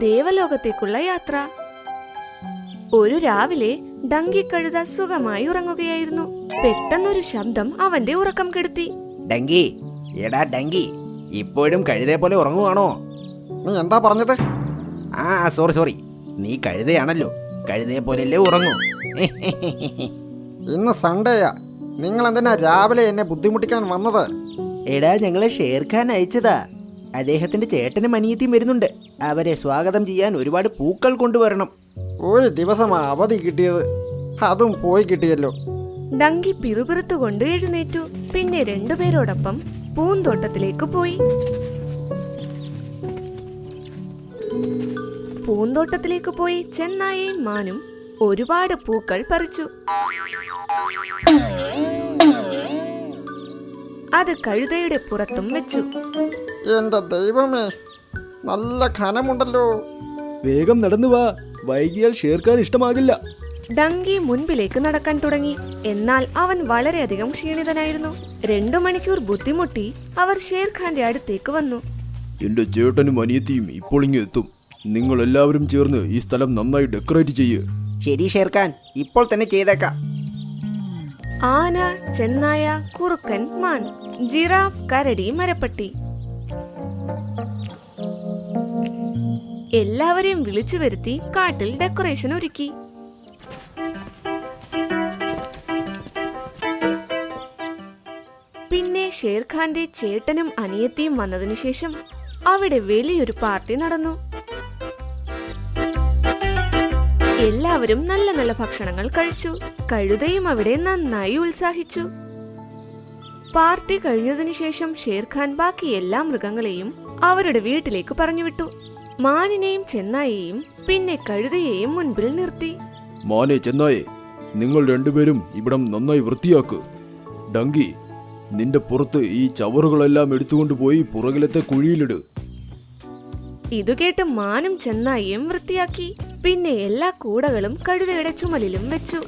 ദേവലോകത്തേക്കുള്ള യാത്ര. ഒരു രാവിലെ ഡങ്കി കഴുത സുഖമായി ഉറങ്ങുകയായിരുന്നു. പെട്ടെന്നൊരു ശബ്ദം അവന്റെ ഉറക്കം കെടുത്തി. ഡങ്കി, എടാ ഡങ്കി, ഇപ്പോഴും കഴുതയെ പോലെ ഉറങ്ങുവാണോ? നീ എന്താ പറഞ്ഞത്? സോറി, നീ കഴുതയാണല്ലോ, കഴുതയെ പോലെയല്ലേ ഉറങ്ങൂ. ഇന്ന് സൺഡേയാ, നിങ്ങൾ എന്തിനാ രാവിലെ എന്നെ ബുദ്ധിമുട്ടിക്കാൻ വന്നത്? എടാ, ഞങ്ങളെ ഷേർഖാൻ അയച്ചതാ. അദ്ദേഹത്തിന്റെ ചേട്ടനും അനിയത്തിയും വരുന്നുണ്ട്. അവരെ സ്വാഗതം ചെയ്യാൻ ഒരുപാട് പൂക്കൾ കൊണ്ടുവരണം. ഒരു ദിവസം അവധി കിട്ടിയത്, അതും പോയി കിട്ടിയല്ലോ. ഡങ്കി പിറുപിറുത്തുകൊണ്ട് എഴുന്നേറ്റു. പിന്നെ രണ്ടുപേരോടൊപ്പം പൂന്തോട്ടത്തിലേക്ക് പോയി. പൂന്തോട്ടത്തിലേക്ക് പോയി ചെന്നായയും മാനും ഒരുപാട് പൂക്കൾ പറിച്ചു. അത് കഴുതയുടെ പുറത്തും വെച്ചു. എന്റെ ദൈവമേ, നല്ല ഘനമുണ്ടല്ലോ. വേഗം നടന്നു വാ, വൈകിയാൽ ഷേർഖാൻ ഇഷ്ടമാകില്ല. ഡങ്കി മുൻപിലേക്ക് നടക്കാൻ തുടങ്ങി. എന്നാൽ അവൻ വളരെയധികം ക്ഷീണിതനായിരുന്നു. 2 മണിക്കൂർ ബുദ്ധിമുട്ടി അവർ ഷേർഖാന്റെ അടുത്തേക്ക് വന്നു. എന്റെ ചേട്ടനും അനിയത്തിയും ഇപ്പോൾ ഇങ്ങ് എത്തും. നിങ്ങൾ എല്ലാവരും ചേർന്ന് ഈ സ്ഥലം നന്നായി ഡെക്കറേറ്റ് ചെയ്യ്. ശരി ഷേർഖാൻ, ഇപ്പോൾ തന്നെ ചെയ്തേക്കാം. ആന, ചെന്നായ, കുറുക്കൻ, മാൻ, ജിറാഫ്, കരടി, മരപ്പട്ടി എല്ലാവരെയും വിളിച്ചു വരുത്തി കാട്ടിൽ ഡെക്കറേഷൻ ഒരുക്കി. പിന്നെ ഷേർഖാന്റെ ചേട്ടനും അനിയത്തിയും വന്നതിനു ശേഷം അവിടെ വലിയൊരു പാർട്ടി നടന്നു. എല്ലാവരും നല്ല നല്ല ഭക്ഷണങ്ങൾ കഴിച്ചു. കഴുതയും അവിടെ നന്നായി ഉത്സാഹിച്ചു. പാർട്ടി കഴിഞ്ഞതിനു ശേഷം ഷേർഖാൻ ബാക്കി എല്ലാ മൃഗങ്ങളെയും അവരുടെ വീട്ടിലേക്ക് പറഞ്ഞുവിട്ടു. മാനിനെയും ചെന്നായെയും പിന്നെ കഴുതയെയും മുൻപിൽ നിർത്തി. മാനെ, ചെന്നായെ, നിങ്ങൾ രണ്ടുപേരും ഇവിടം നന്നായി വൃത്തിയാക്ക്. ഡങ്കി, നിന്റെ പുറത്ത് ഈ ചവറുകളെല്ലാം എടുത്തുകൊണ്ടുപോയി പുറകിലത്തെ കുഴിയിലിട്. ഇതു കേട്ട് മാനും ചെന്നായിയും വൃത്തിയാക്കി. പിന്നെ എല്ലാ കൂടകളും കഴുതയുടെ ചുമലിലും വെച്ചു.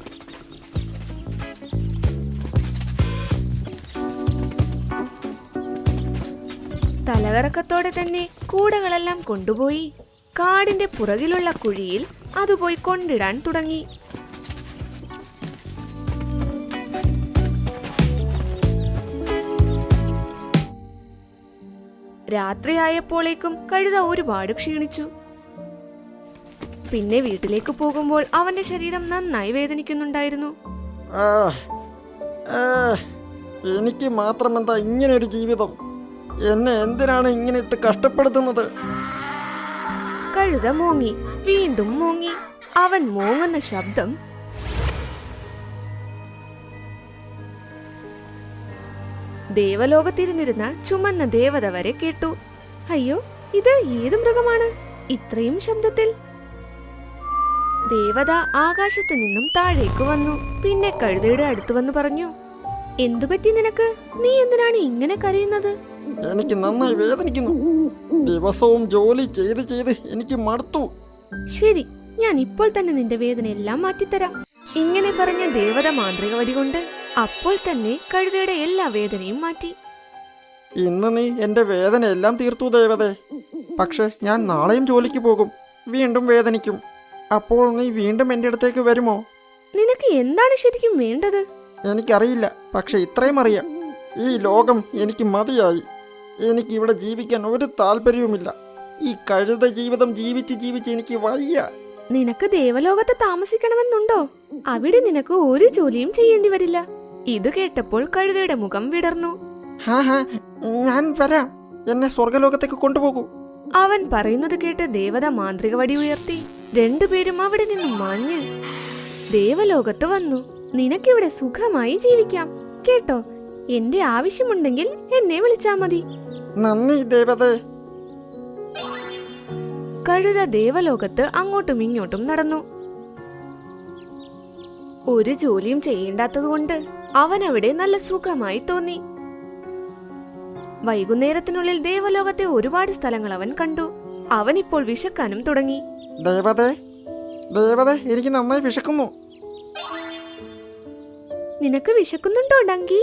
തലകറക്കത്തോടെ തന്നെ കൂടകളെല്ലാം കൊണ്ടുപോയി കാടിന്റെ പുറകിലുള്ള കുഴിയിൽ അതുപോയി കൊണ്ടിടാൻ തുടങ്ങി. രാത്രിയായപ്പോഴേക്കും കഴുത ഒരുപാട് ക്ഷീണിച്ചു. പിന്നെ വീട്ടിലേക്ക് പോകുമ്പോൾ അവന്റെ ശരീരം നന്നായി വേദനിക്കുന്നുണ്ടായിരുന്നു. എനിക്ക് മാത്രമെന്താ ഇങ്ങനൊരു ജീവിതം? എന്നെ എന്തിനാണ് ഇങ്ങനെ ഇട്ട് കഷ്ടപ്പെടുത്തുന്നത്? കഴുത മൂങ്ങി, വീണ്ടും മൂങ്ങി. അവൻ മൂങ്ങുന്ന ശബ്ദം ദേവലോകത്തിരുന്നിരുന്ന ചുമന്ന ദേവത വരെ കേട്ടു. അയ്യോ, ഇത് ഏത് മൃഗമാണ് ഇത്രയും ശബ്ദത്തിൽ? ദേവത ആകാശത്ത് നിന്നും താഴേക്ക് വന്നു. പിന്നെ കഴുതയുടെ അടുത്ത് വന്ന് പറഞ്ഞു, എന്തുപറ്റി നിനക്ക്? നീ എന്തിനാണ് ഇങ്ങനെ കരയുന്നത്? എനിക്ക് നന്നായി വേദനിക്കുന്നു. ദിവസവും ജോലി ചെയ്ത് ചെയ്ത് എനിക്ക് മടുത്തു. ശരി, ഞാൻ ഇപ്പോൾ തന്നെ നിന്റെ വേദന എല്ലാം മാറ്റിത്തരാം. ഇങ്ങനെ പറഞ്ഞ ദേവത മാന്ത്രിക വടി കൊണ്ട് അപ്പോൾ തന്നെ കഴുതയുടെ എല്ലാ വേദനയും മാറ്റി. ഇന്ന് നീ എന്റെ വേദന എല്ലാം തീർത്തു ദേവതേ. പക്ഷെ ഞാൻ നാളെയും ജോലിക്ക് പോകും, വീണ്ടും വേദനിക്കും. അപ്പോൾ നീ വീണ്ടും എൻ്റെ അടുത്തേക്ക് വരുമോ? നിനക്ക് എന്താണ് ശരിക്കും വേണ്ടത്? എനിക്കറിയില്ല, പക്ഷെ ഇത്രയും അറിയാം, ഈ ലോകം എനിക്ക് മതിയായി. എനിക്ക് ഇവിടെ ജീവിക്കാൻ ഒരു താല്പര്യവുമില്ല. ഈ കഴുത ജീവിതം ജീവിച്ച് ജീവിച്ച് എനിക്ക് വയ്യ. നിനക്ക് ദേവലോകത്ത് താമസിക്കണമെന്നുണ്ടോ? അവിടെ നിനക്ക് ഒരു ജോലിയും ചെയ്യേണ്ടി വരില്ല. ഇത് കേട്ടപ്പോൾ കഴുതയുടെ മുഖം വിടർന്നു. ഞാൻ വരാം, എന്നെ സ്വർഗലോകത്തേക്ക് കൊണ്ടുപോകൂ. അവൻ പറയുന്നത് കേട്ട് ദേവത മാന്ത്രിക വടി ഉയർത്തി. രണ്ടുപേരും അവിടെ നിന്നും മാഞ്ഞ് ദേവലോകത്ത് വന്നു. നിനക്കിവിടെ സുഖമായി ജീവിക്കാം കേട്ടോ. എന്റെ ആവശ്യമുണ്ടെങ്കിൽ എന്നെ വിളിച്ചാ മതി. നന്ദി ദേവതേ. കഴുത ദേവലോകത്ത് അങ്ങോട്ടും ഇങ്ങോട്ടും നടന്നു. ഒരു ജോലിയും ചെയ്യേണ്ടാത്തതുകൊണ്ട് അവനവിടെ നല്ല സുഖമായി തോന്നി. വൈകുന്നേരത്തിനുള്ളിൽ ദേവലോകത്തെ ഒരുപാട് സ്ഥലങ്ങൾ അവൻ കണ്ടു. അവനിപ്പോൾ വിശക്കാനും തുടങ്ങി. ദേവതേ, ദേവതേ, എനിക്ക് നന്നായി വിശക്കുന്നു. നിനക്ക് വിശക്കുന്നുണ്ടോ ഡങ്കി?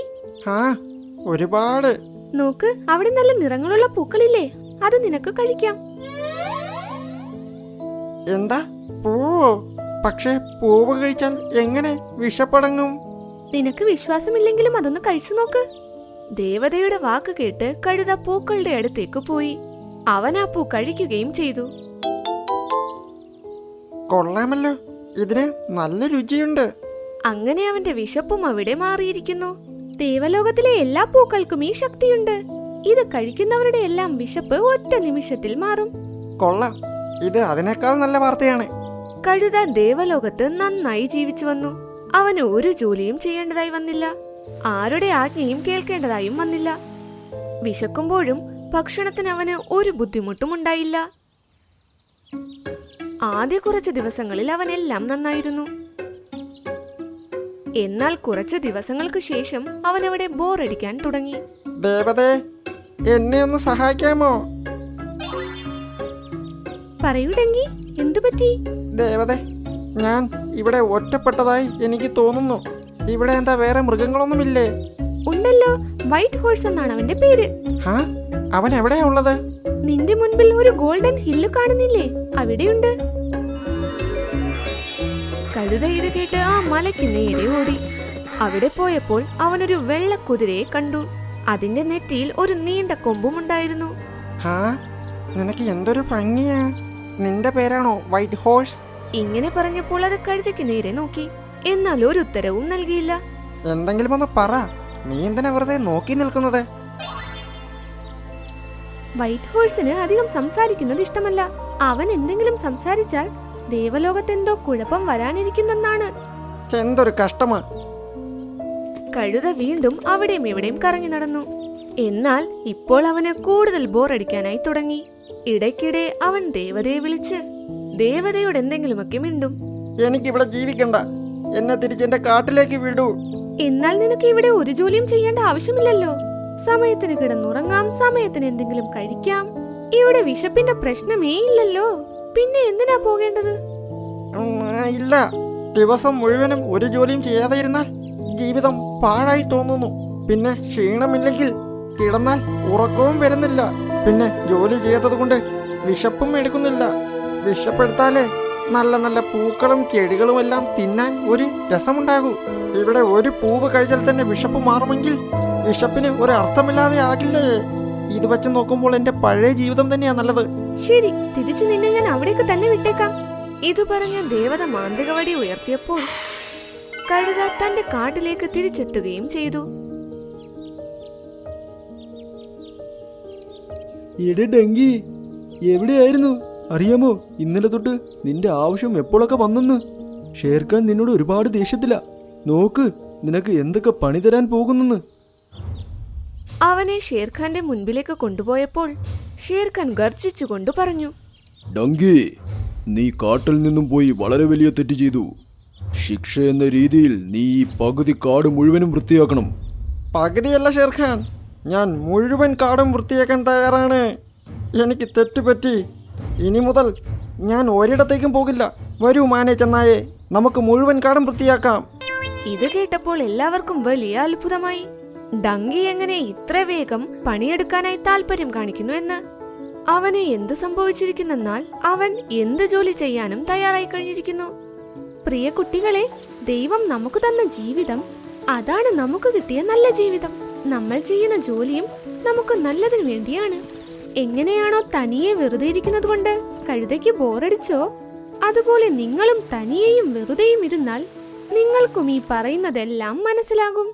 ഒരുപാട്. നോക്ക്, അവിടെ നല്ല നിറങ്ങളുള്ള പൂക്കളില്ലേ, അത് നിനക്ക് കഴിക്കാം. എന്താ പൂവോ? പക്ഷേ പൂവ് കഴിച്ചാൽ എങ്ങനെ വിഷപ്പടങ്ങും? നിനക്ക് വിശ്വാസമില്ലെങ്കിലും അതൊന്ന് കഴിച്ചു നോക്ക്. ദേവതയുടെ വാക്ക് കേട്ട് കഴുത പൂക്കളുടെ അടുത്തേക്ക് പോയി. അവൻ ആ പൂ കഴിക്കുകയും ചെയ്തു. കൊള്ളാമല്ലോ, ഇതിന് നല്ല രുചിയുണ്ട്. അങ്ങനെ അവന്റെ വിശപ്പും അവിടെ മാറിയിരിക്കുന്നു. ദേവലോകത്തിലെ എല്ലാ പൂക്കൾക്കും ഈ ശക്തിയുണ്ട്. ഇത് കഴിക്കുന്നവരുടെ എല്ലാം വിശപ്പ് ഒറ്റ നിമിഷത്തിൽ മാറും. കൊള്ളാം, ഇത് അതിനേക്കാൾ നല്ല വാർത്തയാണ്. കഴുത ദേവലോകത്ത് നന്നായി ജീവിച്ചു വന്നു. അവന് ഒരു ജോലിയും ചെയ്യേണ്ടതായി വന്നില്ല. ആരുടെ ആജ്ഞയും കേൾക്കേണ്ടതായും വന്നില്ല. വിശക്കുമ്പോഴും ഭക്ഷണത്തിന് അവന് ഒരു ബുദ്ധിമുട്ടും ഉണ്ടായില്ല. ആദ്യ കുറച്ച് ദിവസങ്ങളിൽ അവനെല്ലാം നന്നായിരുന്നു. എന്നാൽ കുറച്ച് ദിവസങ്ങൾക്ക് ശേഷം അവൻ അവിടെ ബോറടിക്കാൻ തുടങ്ങി. ദേവതേ, എന്നെ ഒന്ന് സഹായിക്കാമോ? പറയൂടെങ്കി, എന്തുപറ്റി? ദേവതേ, ഞാൻ ഇവിടെ ഒറ്റപ്പെട്ടതായി എനിക്ക് തോന്നുന്നു. ഇവിടെ എന്താ വേറെ മൃഗങ്ങളൊന്നുമില്ലേ? ഉണ്ടല്ലോ, വൈറ്റ് ഹോഴ്സ് എന്നാണ് അവന്റെ പേര്. ഹാ, അവൻ എവിടെയാ ഉള്ളത്? നിന്റെ മുൻപിൽ ഒരു ഗോൾഡൻ ഹില്ല് കാണുന്നില്ലേ? അവിടെയുണ്ട്. കഴുത ഇത് കേട്ട് ആ മലയ്ക്ക് നേരെ ഓടി. അവിടെ പോയപ്പോൾ അവനൊരു വെള്ളക്കുതിരയെ കണ്ടു. അതിന്റെ നെറ്റിയിൽ ഒരു നീണ്ട കൊമ്പും ഉണ്ടായിരുന്നു. ഹാ, നിനക്ക് എന്തൊരു ഭംഗിയാ. നിന്റെ പേരാണോ വൈറ്റ് ഹോഴ്സ്? ഇങ്ങനെ പറഞ്ഞപ്പോൾ അത് കഴുതയ്ക്ക് നേരെ നോക്കി. എന്നാൽ ഒരു ഉത്തരവും നൽകിയില്ല. എന്തെങ്കിലും ഒന്ന് പറ. നീ എന്തിനാ വെറുതെ നോക്കി നിൽക്കുന്നത്? വൈറ്റ് ഹോഴ്സിന് അധികം സംസാരിക്കുന്നത് ഇഷ്ടമല്ല. അവൻ എന്തെങ്കിലും സംസാരിച്ചാൽ ദേവലോകത്തെന്തോ കുഴപ്പം വരാനിരിക്കുന്നെന്നാണ്. എന്തൊരു കഷ്ടമാ. കഴുത വീണ്ടും അവിടെയും ഇവിടെയും കറങ്ങി നടന്നു. എന്നാൽ ഇപ്പോൾ അവന് കൂടുതൽ ബോറടിക്കാനായി തുടങ്ങി. ഇടയ്ക്കിടെ അവൻ ദേവതയെ വിളിച്ച് ദേവതയോട് എന്തെങ്കിലുമൊക്കെ മിണ്ടും. എനിക്കിവിടെ ജീവിക്കണ്ട, എന്നെ തിരിച്ചെന്റെ കാട്ടിലേക്ക് വിടൂ. എന്നാൽ നിനക്ക് ഇവിടെ ഒരു ജോലിയും ചെയ്യേണ്ട ആവശ്യമില്ലല്ലോ. സമയത്തിന് കിടന്നുറങ്ങാം, സമയത്തിന് എന്തെങ്കിലും കഴിക്കാം. ഇവിടെ വിശപ്പിന്റെ പ്രശ്നമേ ഇല്ലല്ലോ. പിന്നെ എന്തിനാ പോകേണ്ടത്? ഇല്ല, ദിവസം മുഴുവനും ഒരു ജോലിയും ചെയ്യാതെ ഇരുന്നാൽ ജീവിതം പാഴായി തോന്നുന്നു. പിന്നെ ക്ഷീണമില്ലെങ്കിൽ കിടന്നാൽ ഉറക്കവും വരുന്നില്ല. പിന്നെ ജോലി ചെയ്തത് കൊണ്ട് വിശപ്പും എടുക്കുന്നില്ല. വിശപ്പെടുത്താലേ നല്ല നല്ല പൂക്കളും ചെടികളും എല്ലാം തിന്നാൻ ഒരു രസമുണ്ടാകൂ. ഇവിടെ ഒരു പൂവ് കഴിച്ചാൽ തന്നെ വിശപ്പ് മാറുമെങ്കിൽ വിശപ്പിന് ഒരു അർത്ഥമില്ലാതെ ആകില്ലേ? ഇത് വെച്ച് നോക്കുമ്പോൾ എന്റെ പഴയ ജീവിതം തന്നെയാ നല്ലത്. ശരി, തിരിച്ചു നിന്നെ ഞാൻ അവിടേക്ക് തന്നെ വിട്ടേക്കാം. ഇതു പറഞ്ഞ ദേവത മാന്ത്രിക വടി ഉയർത്തിയപ്പോൾ കഴുത തന്റെ കാട്ടിലേക്ക് തിരിച്ചെത്തുകയും ചെയ്തു. എടെ ഡങ്കി, എവിടെയായിരുന്നു? അറിയാമോ, ഇന്നലെ തൊട്ട് നിന്റെ ആവശ്യം എപ്പോഴൊക്കെ വന്നെന്ന്. ഷേർഖാൻ നിന്നോട് ഒരുപാട് ദേഷ്യത്തില. നോക്ക്, നിനക്ക് എന്തൊക്കെ പണി തരാൻ പോകുന്നെന്ന്. അവനെ ഷേർഖാന്റെ മുൻപിലേക്ക് കൊണ്ടുപോയപ്പോൾ ഷേർഖാൻ ഗർജിച്ചുകൊണ്ട് പറഞ്ഞു, ഡങ്കി, നീ കാട്ടിൽ നിന്നും പോയി വളരെ വലിയ തെറ്റ് ചെയ്തു. ശിക്ഷ എന്ന രീതിയിൽ നീ ഈ പകുതി കാട് മുഴുവനും വൃത്തിയാക്കണം. പകുതിയല്ല ഷേർഖാൻ, ഞാൻ മുഴുവൻ കാടും വൃത്തിയാക്കാൻ തയ്യാറാണ്. എനിക്ക് തെറ്റുപറ്റി. ഇനി മുതൽ ഞാൻ ഒരിടത്തേക്കും പോകില്ല. വരൂ മാനേ ചെന്നായേ, നമുക്ക് മുഴുവൻ കാടും വൃത്തിയാക്കാം. ഇത് കേട്ടപ്പോൾ എല്ലാവർക്കും വലിയ അത്ഭുതമായി. ഡങ്കി എങ്ങനെ ഇത്ര വേഗം പണിയെടുക്കാനായി താല്പര്യം കാണിക്കുന്നു എന്ന്. അവന് എന്ത് സംഭവിച്ചിരിക്കുന്നെന്നാൽ അവൻ എന്ത് ജോലി ചെയ്യാനും തയ്യാറായി കഴിഞ്ഞിരിക്കുന്നു. പ്രിയ കുട്ടികളെ, ദൈവം നമുക്ക് തന്ന ജീവിതം, അതാണ് നമുക്ക് കിട്ടിയ നല്ല ജീവിതം. നമ്മൾ ചെയ്യുന്ന ജോലിയും നമുക്ക് നല്ലതിനു വേണ്ടിയാണ്. എങ്ങനെയാണോ തനിയെ വെറുതെ ഇരിക്കുന്നത് കൊണ്ട് കഴുതയ്ക്ക് ബോറടിച്ചോ, അതുപോലെ നിങ്ങളും തനിയെയും വെറുതെയും ഇരുന്നാൽ നിങ്ങൾക്കും ഈ പറയുന്നതെല്ലാം മനസ്സിലാകും.